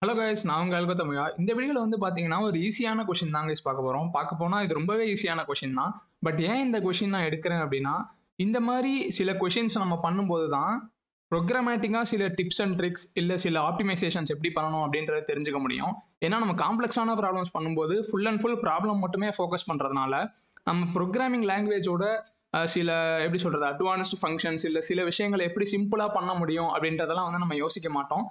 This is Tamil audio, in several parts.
ஹலோ கைஸ், நான் உங்கள் அல்கோத்தமையா. இந்த வீடியோவில் வந்து பார்த்தீங்கன்னா ஒரு ஈஸியான கொஷின் தான் கைஸ் பார்க்க போகிறோம். பார்க்க போனால் இது ரொம்பவே ஈஸியான கொஷின் தான். பட் ஏன் இந்த கொஷின் நான் எடுக்கிறேன் அப்படின்னா, இந்த மாதிரி சில கொஷின்ஸ் நம்ம பண்ணும்போது தான் ப்ரோக்ராமேட்டிக்காக சில டிப்ஸ் அண்ட் ட்ரிக்ஸ் இல்லை சில ஆப்டிமைசேஷன்ஸ் எப்படி பண்ணணும் அப்படின்றத தெரிஞ்சுக்க முடியும். ஏன்னா நம்ம காம்ப்ளெக்ஸான ப்ராப்ளம்ஸ் பண்ணும்போது ஃபுல் அண்ட் ஃபுல் ப்ராப்ளம் மட்டுமே ஃபோக்கஸ் பண்ணுறதுனால நம்ம ப்ரோக்ராமிங் லாங்குவேஜோட சில எப்படி சொல்கிறது அட்வான்ஸ்டு ஃபங்க்ஷன்ஸ் இல்லை சில விஷயங்களை எப்படி சிம்பிளாக பண்ண முடியும் அப்படின்றதெல்லாம் வந்து நம்ம யோசிக்க மாட்டோம்.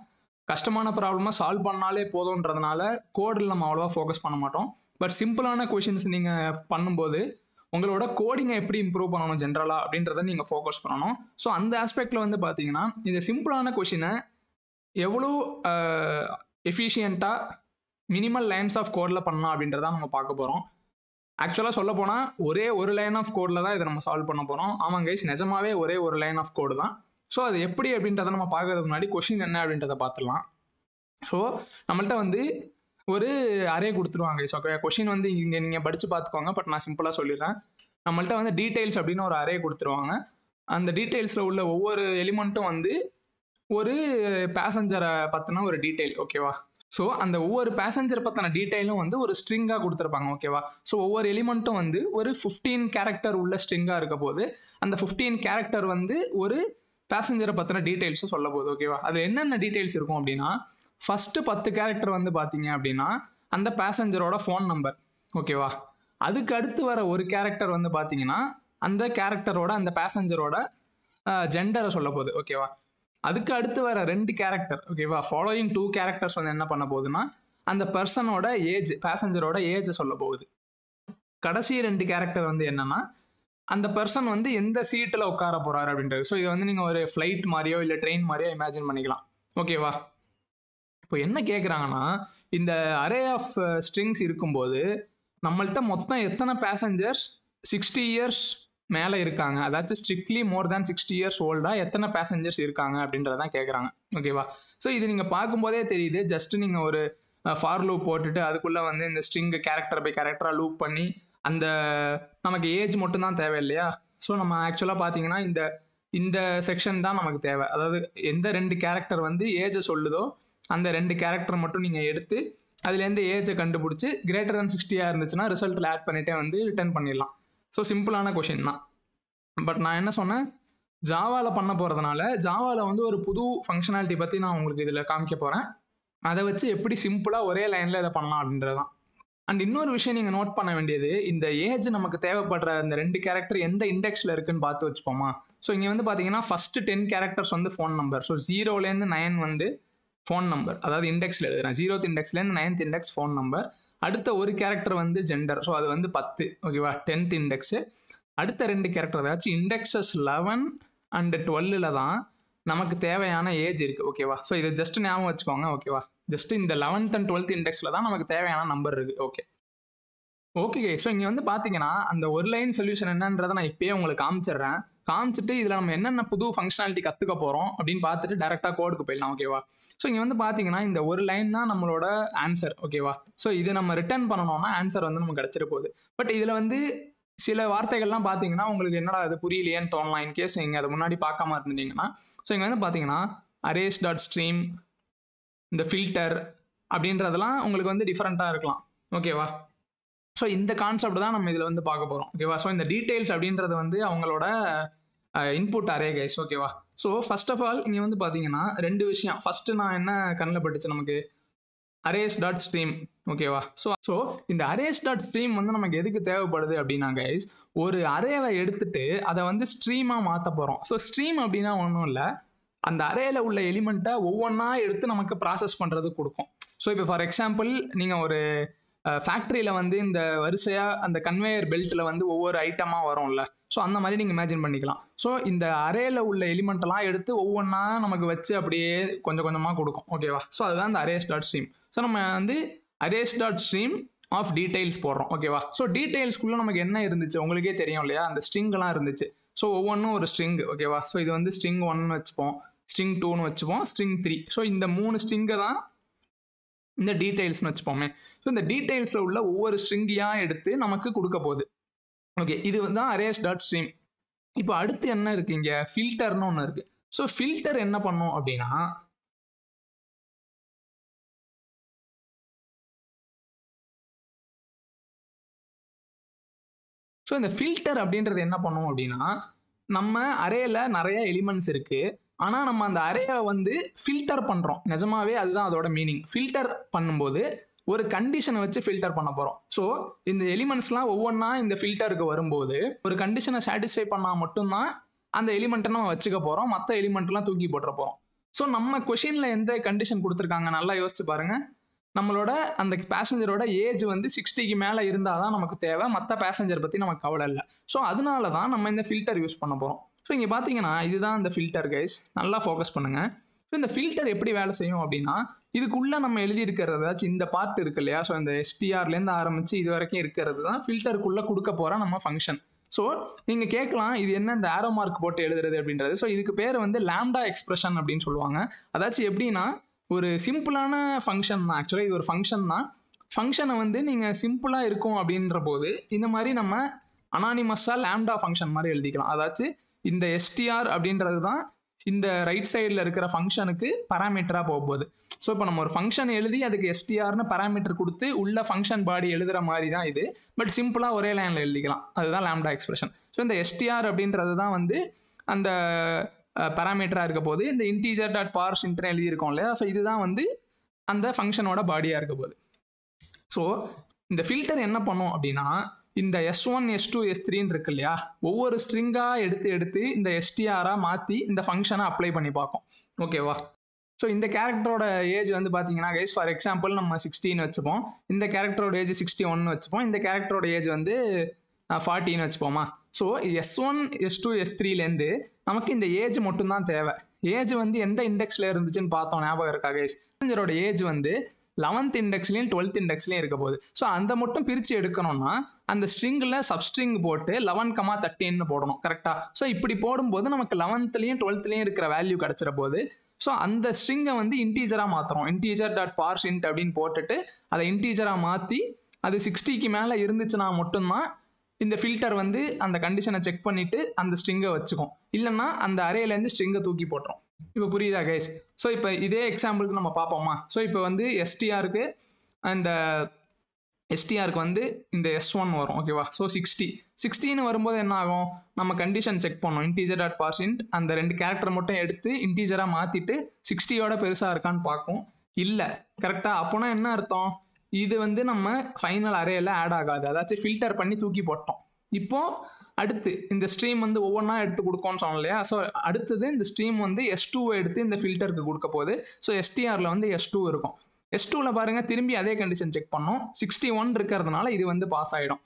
கஷ்டமான ப்ராப்ளமாக சால்வ் பண்ணாலே போதுன்றதுனால கோடில் நம்ம அவ்வளோவா ஃபோக்கஸ் பண்ண மாட்டோம். பட் சிம்பிளான கொஷின்ஸ் நீங்கள் பண்ணும்போது உங்களோட கோடிங்கை எப்படி இம்ப்ரூவ் பண்ணணும் ஜென்ரலாக அப்படின்றத நீங்கள் ஃபோக்கஸ் பண்ணணும். ஸோ அந்த ஆஸ்பெக்டில் வந்து பார்த்தீங்கன்னா இந்த சிம்பிளான கொஷினை எவ்வளோ எஃபிஷியண்ட்டாக மினிமல் லைன்ஸ் ஆஃப் கோடில் பண்ணலாம் அப்படின்றத நம்ம பார்க்க போகிறோம். ஆக்சுவலாக சொல்ல போனால் ஒரே ஒரு லைன் ஆஃப் கோடில் தான் இதை நம்ம சால்வ் பண்ண போகிறோம். ஆமாம் கைஸ், நிஜமாவே ஒரே ஒரு லைன் ஆஃப் கோடு தான். ஸோ அது எப்படி அப்படின்றத நம்ம பார்க்கறதுக்கு முன்னாடி கொஷின் என்ன அப்படின்றத பார்த்துடலாம். ஸோ நம்மள்ட்ட வந்து ஒரு அரே கொடுத்துருவாங்க. ஸோ கொஷின் வந்து இங்கே நீங்கள் படித்து பார்த்துக்கோங்க. பட் நான் சிம்பிளாக சொல்லிடுறேன். நம்மள்ட்ட வந்து டீட்டெயில்ஸ் அப்படின்னு ஒரு அரே கொடுத்துருவாங்க. அந்த டீட்டெயில்ஸில் உள்ள ஒவ்வொரு எலிமெண்ட்டும் வந்து ஒரு பேசஞ்சரை பற்றின ஒரு டீட்டெயில், ஓகேவா? ஸோ அந்த ஒவ்வொரு பேசஞ்சர் பற்றின டீட்டெயிலும் வந்து ஒரு ஸ்ட்ரிங்காக கொடுத்துருப்பாங்க, ஓகேவா? ஸோ ஒவ்வொரு எலிமெண்ட்டும் வந்து ஒரு 15 கேரக்டர் உள்ள ஸ்ட்ரிங்காக இருக்க போது அந்த 15 கேரக்டர் வந்து ஒரு பேசஞ்சரை பற்றின டீட்டெயில்ஸும் சொல்ல போகுது, ஓகேவா? அதில் என்னென்ன டீட்டெயில்ஸ் இருக்கும் அப்படின்னா, ஃபஸ்ட்டு 10 கேரக்டர் வந்து பார்த்தீங்க அப்படின்னா அந்த பேசஞ்சரோட ஃபோன் நம்பர், ஓகேவா? அதுக்கு அடுத்து வர ஒரு கேரக்டர் வந்து பார்த்தீங்கன்னா அந்த கேரக்டரோட அந்த பேசஞ்சரோட ஜெண்டரை சொல்ல போகுது, ஓகேவா? அதுக்கு அடுத்து வர 2 கேரக்டர், ஓகேவா? ஃபாலோயிங் 2 கேரக்டர்ஸ் வந்து என்ன பண்ண போகுதுன்னா அந்த பர்சனோட ஏஜ், பேசஞ்சரோட ஏஜை சொல்ல போகுது. கடைசி 2 கேரக்டர் வந்து என்னன்னா அந்த பர்சன் வந்து எந்த சீட்டில் உட்கார போகிறாரு அப்படின்றது. ஸோ இதை வந்து நீங்கள் ஒரு ஃப்ளைட் மாதிரியோ இல்லை ட்ரெயின் மாதிரியோ இமேஜின் பண்ணிக்கலாம், ஓகேவா? இப்போ என்ன கேட்குறாங்கன்னா, இந்த அரே ஆஃப் ஸ்ட்ரிங்ஸ் இருக்கும்போது நம்மள்ட்ட மொத்தம் எத்தனை பேசஞ்சர்ஸ் 60 இயர்ஸ் மேலே இருக்காங்க, அதாவது ஸ்ட்ரிக்ட்லி மோர் தேன் 60 இயர்ஸ் ஓல்டாக எத்தனை பேசஞ்சர்ஸ் இருக்காங்க அப்படின்றதான் கேட்குறாங்க, ஓகேவா? ஸோ இது நீங்கள் பார்க்கும்போதே தெரியுது. ஜஸ்ட் நீங்கள் ஒரு ஃபார் லூப் போட்டுட்டு அதுக்குள்ளே வந்து இந்த ஸ்ட்ரிங்கு கேரக்டர் பை கேரக்டராக லூப் பண்ணி அந்த நமக்கு ஏஜ் மட்டும்தான் தேவை இல்லையா? ஸோ நம்ம ஆக்சுவலாக பார்த்தீங்கன்னா இந்த செக்ஷன் தான் நமக்கு தேவை. அதாவது எந்த 2 கேரக்டர் வந்து ஏஜை சொல்லுதோ அந்த 2 கேரக்டர் மட்டும் நீங்கள் எடுத்து அதுலேருந்து ஏஜை கண்டுபிடிச்சி கிரேட்டர் than 60 இருந்துச்சுன்னா ரிசல்ட்டில் ஆட் பண்ணிகிட்டே வந்து ரிட்டர்ன் பண்ணிடலாம். ஸோ சிம்பிளான கொஷின் தான். பட் நான் என்ன சொன்னேன், ஜாவாவில் பண்ண போகிறதுனால ஜாவாவில் வந்து ஒரு புது ஃபங்க்ஷனாலிட்டி பற்றி நான் உங்களுக்கு இதில் காமிக்க போகிறேன். அதை வச்சு எப்படி சிம்பிளாக ஒரே லைனில் இதை பண்ணலாம் அப்படின்றது தான். அண்ட் இன்னொரு விஷயம் நீங்கள் நோட் பண்ண வேண்டியது, இந்த ஏஜ் நமக்கு தேவைப்படுற இந்த 2 கேரக்டர் எந்த இண்டெக்ஸில் இருக்குன்னு பார்த்து வச்சுப்போமா. ஸோ இங்கே வந்து பார்த்தீங்கன்னா ஃபஸ்ட்டு 10 கேரக்டர்ஸ் வந்து ஃபோன் நம்பர். ஸோ 0லேருந்து 9 வந்து ஃபோன் நம்பர், அதாவது இண்டெக்ஸில் எழுதுறேன். 0th இண்டெக்ஸ்லேருந்து 9th index phone number. அடுத்த ஒரு கேரக்டர் வந்து ஜெண்டர், ஸோ அது வந்து 10, ஓகேவா? 10th index. அடுத்த 2 கேரக்டர் ஏதாச்சும் இண்டெக்ஸஸ் 11 அண்ட் 12ல் தான் நமக்கு தேவையான ஏஜ் இருக்குது, ஓகேவா? ஸோ இதை ஜஸ்ட் ஞாபகம் வச்சுக்கோங்க, ஓகேவா? ஜஸ்ட் இந்த 11th and 12th இண்டெக்ஸில் தான் நமக்கு தேவையான நம்பர் இருக்குது, ஓகே. ஸோ இங்கே வந்து பார்த்தீங்கன்னா அந்த ஒரு லைன் சொல்யூஷன் என்னன்றதை நான் இப்போயே உங்களுக்கு காமிச்சிடுறேன். காமிச்சிட்டு இதில் நம்ம என்னென்ன புது ஃபங்க்ஷனாலிட்டி கற்றுக்க போகிறோம் அப்படின்னு பார்த்துட்டு டேரெக்டாக கோடுக்கு போயிடலாம், ஓகேவா? ஸோ இங்கே வந்து பார்த்தீங்கன்னா இந்த ஒரு லைன் தான் நம்மளோட ஆன்சர், ஓகேவா? ஸோ இது நம்ம ரிட்டர்ன் பண்ணணும்னா ஆன்சர் வந்து நமக்கு கிடச்சிட போகுது. பட் இதில் வந்து சில வார்த்தைகள்லாம் பார்த்தீங்கன்னா உங்களுக்கு என்னடா அது புரியலையேன்னு தோணலாம். இன்கேஸ் நீங்கள் அதை முன்னாடி பார்க்காம இருந்துட்டீங்கன்னா. ஸோ இங்கே வந்து பார்த்தீங்கன்னா arrays.stream, இந்த ஃபில்டர் அப்படின்றதெல்லாம் உங்களுக்கு வந்து டிஃப்ரெண்ட்டாக இருக்கலாம், ஓகேவா? ஸோ இந்த கான்செப்ட் தான் நம்ம இதில் வந்து பார்க்க போகிறோம், ஓகேவா? ஸோ இந்த டீட்டெயில்ஸ் அப்படின்றது வந்து அவங்களோட இன்புட் அரே கைஸ், ஓகேவா? ஸோ ஃபர்ஸ்ட் ஆஃப் ஆல் இங்கே வந்து பார்த்தீங்கன்னா 2 விஷயம். ஃபஸ்ட்டு நான் என்ன கண்ணில் பட்டுச்சு நமக்கு, arrays.stream, ஓகேவா? ஸோ இந்த arrays.stream வந்து நமக்கு எதுக்கு தேவைப்படுது அப்படின்னா கைஸ், ஒரு அரேவை எடுத்துட்டு அதை வந்து ஸ்ட்ரீமாக மாற்ற போகிறோம். ஸோ ஸ்ட்ரீம் அப்படின்னா ஒன்றும் இல்லை, அந்த அரேயில் உள்ள எலிமெண்ட்டை ஒவ்வொன்றா எடுத்து நமக்கு ப்ராசஸ் பண்ணுறது கொடுக்கும். ஸோ இப்போ ஃபார் எக்ஸாம்பிள் நீங்கள் ஒரு ஃபேக்ட்ரியில் வந்து இந்த வரிசையாக அந்த கன்வேயர் பெல்ட்டில் வந்து ஒவ்வொரு ஐட்டமாக வரும்ல, ஸோ அந்த மாதிரி நீங்கள் இமேஜின் பண்ணிக்கலாம். ஸோ இந்த அரேயில் உள்ள எலிமெண்ட்டெல்லாம் எடுத்து ஒவ்வொன்றா நமக்கு வச்சு அப்படியே கொஞ்சம் கொஞ்சமாக கொடுக்கும், ஓகேவா? ஸோ அதுதான் இந்த arrays.stream. ஸோ நம்ம வந்து arrays.stream ஆஃப் டீட்டெயில்ஸ் போடுறோம், ஓகேவா? ஸோ டீட்டெயில்ஸ்குள்ளே நமக்கு என்ன இருந்துச்சு உங்களுக்கே தெரியும் இல்லையா, அந்த ஸ்ட்ரிங்கெல்லாம் இருந்துச்சு. ஸோ ஒவ்வொன்றும் ஒரு ஸ்ட்ரிங், ஓகேவா? ஸோ இது வந்து string 1 வச்சுப்போம், string 2 வச்சுப்போம், string 3. ஸோ இந்த 3 ஸ்ட்ரிங்கை தான் இந்த டீட்டெயில்ஸ்னு வச்சுப்போமே. ஸோ இந்த டீட்டெயில்ஸில் உள்ள ஒவ்வொரு ஸ்ட்ரிங்கியாக எடுத்து நமக்கு கொடுக்க போகுது, ஓகே? இது தான் arrays.stream. இப்போ அடுத்து என்ன இருக்குது, இங்கே ஃபில்டர்னு ஒன்று இருக்குது. ஸோ ஃபில்டர் என்ன பண்ணும் அப்படின்னா ஸோ இந்த ஃபில்டர் அப்படின்றது என்ன பண்ணும் அப்படின்னா, நம்ம அரேல நிறைய எலிமெண்ட்ஸ் இருக்குது. ஆனால் நம்ம அந்த அரேயை வந்து ஃபில்டர் பண்ணுறோம். நிஜமாவே அதுதான் அதோட மீனிங். ஃபில்டர் பண்ணும்போது ஒரு கண்டிஷனை வச்சு ஃபில்டர் பண்ண போகிறோம். ஸோ இந்த எலிமெண்ட்ஸ்லாம் ஒவ்வொன்றா இந்த ஃபில்டருக்கு வரும்போது ஒரு கண்டிஷனை சாட்டிஸ்ஃபை பண்ணால் மட்டும்தான் அந்த எலிமெண்ட்டை நம்ம வச்சுக்க போகிறோம். மற்ற எலிமெண்ட்லாம் தூக்கி போட்டுற போகிறோம். ஸோ நம்ம கொஷினில் எந்த கண்டிஷன் கொடுத்துருக்காங்க நல்லா யோசிச்சு பாருங்கள். நம்மளோட அந்த பேசஞ்சரோட ஏஜ் வந்து 60க்கு மேலே இருந்தால் தான் நமக்கு தேவை. மற்ற பேசஞ்சர் பற்றி நமக்கு கவலை இல்லை. ஸோ அதனால தான் நம்ம இந்த ஃபில்டர் யூஸ் பண்ண போகிறோம். ஸோ இங்கே பார்த்தீங்கன்னா இதுதான் இந்த ஃபில்டர் கைஸ். நல்லா ஃபோக்கஸ் பண்ணுங்கள். ஸோ இந்த ஃபில்டர் எப்படி வேலை செய்யும் அப்படின்னா, இதுக்குள்ளே நம்ம எழுதியிருக்கிறது ஏதாச்சும் இந்த பார்ட் இருக்கு இல்லையா, ஸோ இந்த STRலேருந்து ஆரம்பித்து இது வரைக்கும் இருக்கிறது தான் ஃபில்டருக்குள்ளே கொடுக்க போகிற நம்ம ஃபங்க்ஷன். ஸோ நீங்கள் கேட்கலாம் இது என்ன இந்த ஆரோ மார்க் போட்டு எழுதுறது அப்படின்றது. ஸோ இதுக்கு பேர் வந்து லாம்டா எக்ஸ்பிரஷன் அப்படின்னு சொல்லுவாங்க. அதாச்சும் எப்படின்னா ஒரு சிம்பிளான ஃபங்க்ஷன் தான். ஆக்சுவலாக இது ஒரு ஃபங்க்ஷன் தான். ஃபங்க்ஷனை வந்து நீங்கள் சிம்பிளாக இருக்கும் அப்படின்ற போது இந்த மாதிரி நம்ம அனானிமஸாக லாம்டா ஃபங்க்ஷன் மாதிரி எழுதிக்கலாம். அதாச்சும் இந்த STR அப்படின்றது தான் இந்த ரைட் சைடில் இருக்கிற ஃபங்க்ஷனுக்கு பராமீட்டராக போகும்போது. ஸோ இப்போ நம்ம ஒரு ஃபங்க்ஷன் எழுதி அதுக்கு STRனு பராமீட்டர் கொடுத்து உள்ள ஃபங்க்ஷன் பாடி எழுதுகிற மாதிரி தான் இது. பட் சிம்பிளாக ஒரே லைனில் எழுதிக்கலாம். அதுதான் லாம்டா எக்ஸ்பிரஷன். ஸோ இந்த STR அப்படின்றது தான் வந்து அந்த பராமீட்டராக இருக்க போது இந்த இன்டீஜர் டாட் பார்சின்ட்னு எழுதியிருக்கோம் இல்லையா. ஸோ இதுதான் வந்து அந்த ஃபங்க்ஷனோட பாடியாக இருக்க போது. ஸோ இந்த ஃபில்டர் என்ன பண்ணும் அப்படின்னா, இந்த S1 S2 S3ன்னு இருக்கு இல்லையா, ஒவ்வொரு ஸ்ட்ரிங்காக எடுத்து இந்த STRாக மாற்றி இந்த ஃபங்க்ஷனை அப்ளை பண்ணி பார்க்கும். ஓகேவா. ஸோ இந்த கேரக்டரோட ஏஜ் வந்து பார்த்தீங்கன்னா கைஸ் ஃபார் எக்ஸாம்பிள் நம்ம 16 வச்சுப்போம். இந்த கேரக்டரோட ஏஜ் 61 வச்சுப்போம். இந்த கேரக்டரோட ஏஜ் வந்து 40 வச்சுப்போமா. ஸோ S1 S2 S3லேருந்து நமக்கு இந்த ஏஜ் மட்டும்தான் தேவை. ஏஜ் வந்து எந்த இண்டெக்ஸில் இருந்துச்சுன்னு பார்த்தோம், ஞாபகம் இருக்கா கைஸ்? பேசஞ்சரோட ஏஜ் வந்து 11th இண்டெக்ஸ்லையும் 12th இண்டெக்ஸ்லையும் இருக்க போகுது. ஸோ அந்த மட்டும் பிரித்து எடுக்கணும்னா அந்த ஸ்ட்ரிங்கில் சப்ஸ்ட்ரிங் போட்டு 11,13 போடணும். கரெக்டாக. ஸோ இப்படி போடும்போது நமக்கு 11th 12th இருக்கிற வேல்யூ கிடச்சிட போகுது. ஸோ அந்த ஸ்ட்ரிங்கை வந்து இன்டீஜராக மாற்றுறோம். இன்டீஜர் டாட் பார்சின்ட் அப்படின்னு போட்டுட்டு அதை இன்டீஜராக மாற்றி அது 60க்கு மேலே இருந்துச்சுன்னா மட்டும்தான் இந்த ஃபில்டர் வந்து அந்த கண்டிஷனை செக் பண்ணிவிட்டு அந்த ஸ்ட்ரிங்கை வச்சுக்கும். இல்லைன்னா அந்த அரேலேருந்து ஸ்ட்ரிங்கை தூக்கி போட்டுரும். இப்போ புரியுதா கைஸ்? ஸோ இப்போ இதே எக்ஸாம்பிளுக்கு நம்ம பார்ப்போமா. ஸோ இப்போ வந்து STRக்கு அந்த STRக்கு வந்து இந்த S1 வரும். ஓகேவா. ஸோ 60 வரும்போது என்ன ஆகும், நம்ம கண்டிஷன் செக் பண்ணோம். இன்டீஜர் டாட் பார்சின்ட் அந்த 2 கேரக்டர் மட்டும் எடுத்து இன்டீஜராக மாற்றிட்டு 60யோட பெருசாக இருக்கான்னு பார்க்கும். இல்லை. கரெக்டாக. அப்போனா என்ன அர்த்தம், இது வந்து நம்ம ஃபைனல் அரேயில் ஆட் ஆகாது. அதாச்சும் ஃபில்டர் பண்ணி தூக்கி போட்டோம். இப்போது அடுத்து இந்த ஸ்ட்ரீம் வந்து ஒவ்வொன்றா எடுத்து கொடுக்கோன்னு சொன்னோம் இல்லையா. ஸோ அடுத்தது இந்த ஸ்ட்ரீம் வந்து S2 எடுத்து இந்த ஃபில்டருக்கு கொடுக்க போகுது. ஸோ STRல வந்து S2 இருக்கும். S2ல பாருங்கள் திரும்பி அதே கண்டிஷன் செக் பண்ணோம். 61 இருக்கிறதுனால இது வந்து பாஸ் ஆகிடும்.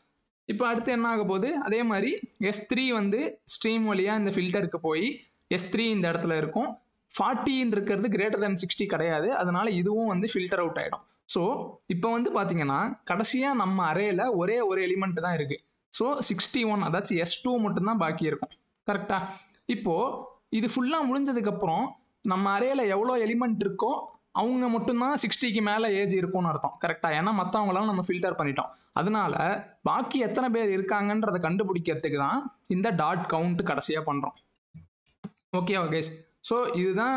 இப்போ அடுத்து என்ன ஆக போகுது, அதே மாதிரி S3 வந்து ஸ்ட்ரீம் வழியாக இந்த ஃபில்டருக்கு போய் S3 இந்த இடத்துல இருக்கும். 40 இருக்கிறது கிரேட்டர் தென் 60 கிடையாது. அதனால இதுவும் வந்து ஃபில்டர் அவுட் ஆகிடும். ஸோ இப்போ வந்து பார்த்தீங்கன்னா கடைசியாக நம்ம அரேயில் ஒரே ஒரு எலிமெண்ட் தான் இருக்குது. ஸோ 61 அதாச்சும் S2 மட்டும்தான் பாக்கி இருக்கும். கரெக்டாக. இப்போது இது ஃபுல்லாக முடிஞ்சதுக்கப்புறம் நம்ம அரேயில் எவ்வளோ எலிமெண்ட் இருக்கோ அவங்க மட்டும்தான் 60க்கு மேலே ஏஜ் இருக்கும்னு அர்த்தம். கரெக்டாக. ஏன்னா மற்றவங்களாம் நம்ம ஃபில்டர் பண்ணிட்டோம். அதனால பாக்கி எத்தனை பேர் இருக்காங்கன்றதை கண்டுபிடிக்கிறதுக்கு தான் இந்த டாட் கவுண்ட் கடைசியாக பண்ணுறோம். ஓகேவா கைஸ்? ஸோ இதுதான்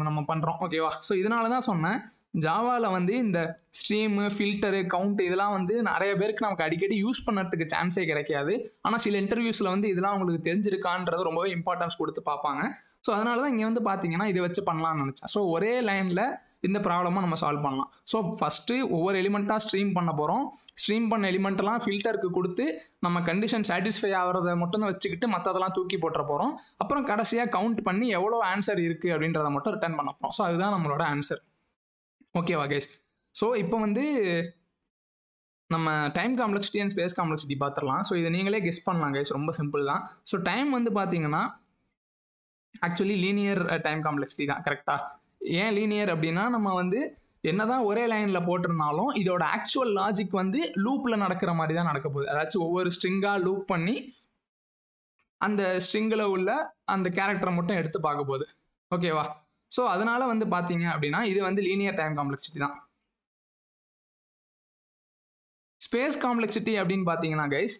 நம்ம பண்ணுறோம். ஓகேவா. ஸோ இதனால தான் சொன்னேன் ஜாவாவில் வந்து இந்த ஸ்ட்ரீமு ஃபில்டரு கவுண்ட் இதெல்லாம் வந்து நிறைய பேருக்கு நமக்கு அடிக்கடி யூஸ் பண்ணுறதுக்கு சான்ஸே கிடைக்காது. ஆனால் சில இன்டர்வியூஸில் வந்து இதெல்லாம் உங்களுக்கு தெரிஞ்சிருக்கான்றது ரொம்பவே இம்பார்ட்டன்ஸ் கொடுத்து பார்ப்பாங்க. ஸோ அதனால தான் இங்கே வந்து பார்த்தீங்கன்னா இதை வச்சு பண்ணலாம்னு நினச்சேன். ஸோ ஒரே லைனில் இந்த ப்ராப்ளமாக நம்ம சால்வ் பண்ணலாம். ஸோ ஃபஸ்ட்டு ஒவ்வொரு எலிமெண்ட்டாக ஸ்ட்ரீம் பண்ண போகிறோம். ஸ்ட்ரீம் பண்ண எலிமெண்ட்டெல்லாம் ஃபில்டருக்கு கொடுத்து நம்ம கண்டிஷன் சாட்டிஸ்ஃபை ஆகிறத மட்டும் தான் வச்சுக்கிட்டு மற்றதெல்லாம் தூக்கி போட்டுற போகிறோம். அப்புறம் கடைசியாக கவுண்ட் பண்ணி எவ்வளோ ஆன்சர் இருக்குது அப்படின்றத மட்டும் ரிட்டர்ன் பண்ண போகிறோம். ஸோ அதுதான் நம்மளோட ஆன்சர். ஓகேவா கைஸ்? ஸோ இப்போ வந்து நம்ம time complexity and space complexity பார்த்துடலாம். ஸோ இதை நீங்களே கெஸ் பண்ணலாம் கைஸ். ரொம்ப சிம்பிள் தான். ஸோ டைம் வந்து பார்த்தீங்கன்னா ஆக்சுவலி லீனியர் டைம் காம்ப்ளெக்சிட்டி தான். கரெக்டாக. ஏன் லீனியர் அப்படின்னா நம்ம வந்து என்னதான் ஒரே லைனில் போட்டிருந்தாலும் இதோட ஆக்சுவல் லாஜிக் வந்து லூப்பில் நடக்கிற மாதிரி தான் நடக்க போகுது. அதாச்சும் ஒவ்வொரு ஸ்ட்ரிங்காக லூப் பண்ணி அந்த ஸ்ட்ரிங்கில் உள்ள அந்த கேரக்டரை மட்டும் எடுத்து பார்க்க போகுது. ஓகேவா. ஸோ அதனால வந்து பார்த்தீங்க அப்படின்னா இது வந்து லீனியர் டைம் காம்ப்ளெக்சிட்டி தான். ஸ்பேஸ் காம்ப்ளெக்சிட்டி அப்படின்னு பார்த்தீங்கன்னா கைஸ்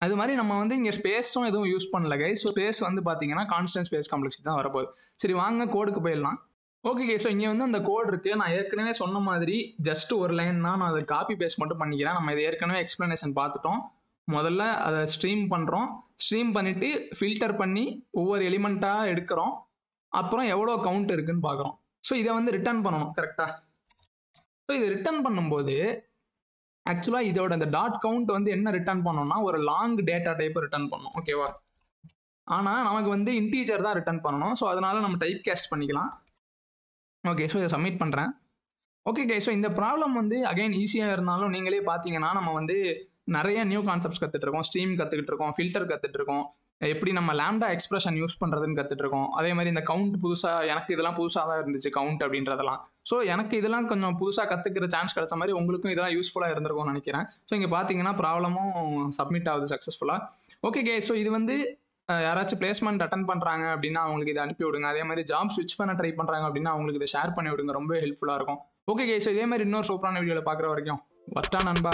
அது மாதிரி நம்ம வந்து இங்கே ஸ்பேஸும் எதுவும் யூஸ் பண்ணல கைஸ். ஸோ ஸ்பேஸ் வந்து பார்த்தீங்கன்னா கான்ஸ்டன்ட் ஸ்பேஸ் காம்ப்ளெக்சிட்டி தான் வரப்போகுது. சரி வாங்க கோடுக்கு போயிடலாம். Okay guys. ஸோ இங்கே வந்து அந்த கோட் இருக்குது. நான் ஏற்கனவே சொன்ன மாதிரி ஜஸ்ட் ஒரு லைன் தான். நான் அதை காப்பி பேஸ்ட் மட்டும் பண்ணிக்கிறேன். நம்ம இதை ஏற்கனவே எக்ஸ்ப்ளனேஷன் பார்த்துட்டோம். முதல்ல அதை ஸ்ட்ரீம் பண்ணுறோம். ஸ்ட்ரீம் பண்ணிவிட்டு ஃபில்டர் பண்ணி ஒவ்வொரு எலிமெண்ட்டாக எடுக்கிறோம். அப்புறம் எவ்வளோ கவுண்ட் இருக்குன்னு பார்க்குறோம். ஸோ இதை வந்து ரிட்டர்ன் பண்ணணும் கரெக்டாக. ஸோ இதை ரிட்டர்ன் பண்ணும்போது ஆக்சுவலாக இதோட இந்த டாட் கவுண்ட் வந்து என்ன ரிட்டர்ன் பண்ணோம்னா ஒரு லாங் டேட்டா டைப்பை ரிட்டர்ன் பண்ணணும். ஓகேவா? ஆனால் நமக்கு வந்து இன்டீஜர் தான் ரிட்டர்ன் பண்ணணும். ஸோ அதனால நம்ம டைப் கேஸ்ட் பண்ணிக்கலாம். ஓகே, ஸோ இதை சப்மிட் பண்ணுறேன். ஓகே கே, ஸோ இந்த ப்ராப்ளம் வந்து அகைன் ஈஸியாக இருந்தாலும் நீங்களே பார்த்தீங்கன்னா நம்ம வந்து நிறைய நியூ கான்செப்ட்ஸ் கற்றுட்ருக்கோம். ஸ்ட்ரீம் கற்றுக்கிட்டு இருக்கோம், ஃபில்டர் கற்றுட்ருக்கோம், எப்படி நம்ம லேம்டா எக்ஸ்பிரஷன் யூஸ் பண்ணுறதுன்னு கற்றுட்ருக்கோம். அதே மாதிரி இந்த கவுண்ட் புதுசாக, எனக்கு இதெல்லாம் புதுசாக தான் இருந்துச்சு கவுண்ட் அப்படின்றதெல்லாம். ஸோ எனக்கு இதெல்லாம் கொஞ்சம் புதுசாக கற்றுக்கிற சான்ஸ் கிடைச்ச மாதிரி உங்களுக்கும் இதெல்லாம் யூஸ்ஃபுல்லாக இருந்திருக்கும்னு நினைக்கிறேன். ஸோ இங்கே பார்த்தீங்கன்னா ப்ராப்ளமும் சப்மிட் ஆகுது சக்ஸஸ்ஃபுல்லாக. ஓகே கே, ஸோ இது வந்து யாராச்சும் பிளேஸ்மெண்ட் அட்டன் பண்ணுறாங்க அப்படின்னா அவங்களுக்கு இதை அனுப்பி விடுங்க. அதே மாதிரி ஜாப் ஸ்விட்ச் பண்ண ட்ரை பண்ணுறாங்க அப்படின்னா அவங்களுக்கு இதை ஷேர் பண்ணி விடுங்க, ரொம்ப ஹெல்ப்ஃபுல்லாக இருக்கும். ஓகே கே, ஸோ இதே மாதிரி இன்னொரு சூப்பரான வீடியோவில் பார்க்குற வரைக்கும் வர்ட்டா நண்பா.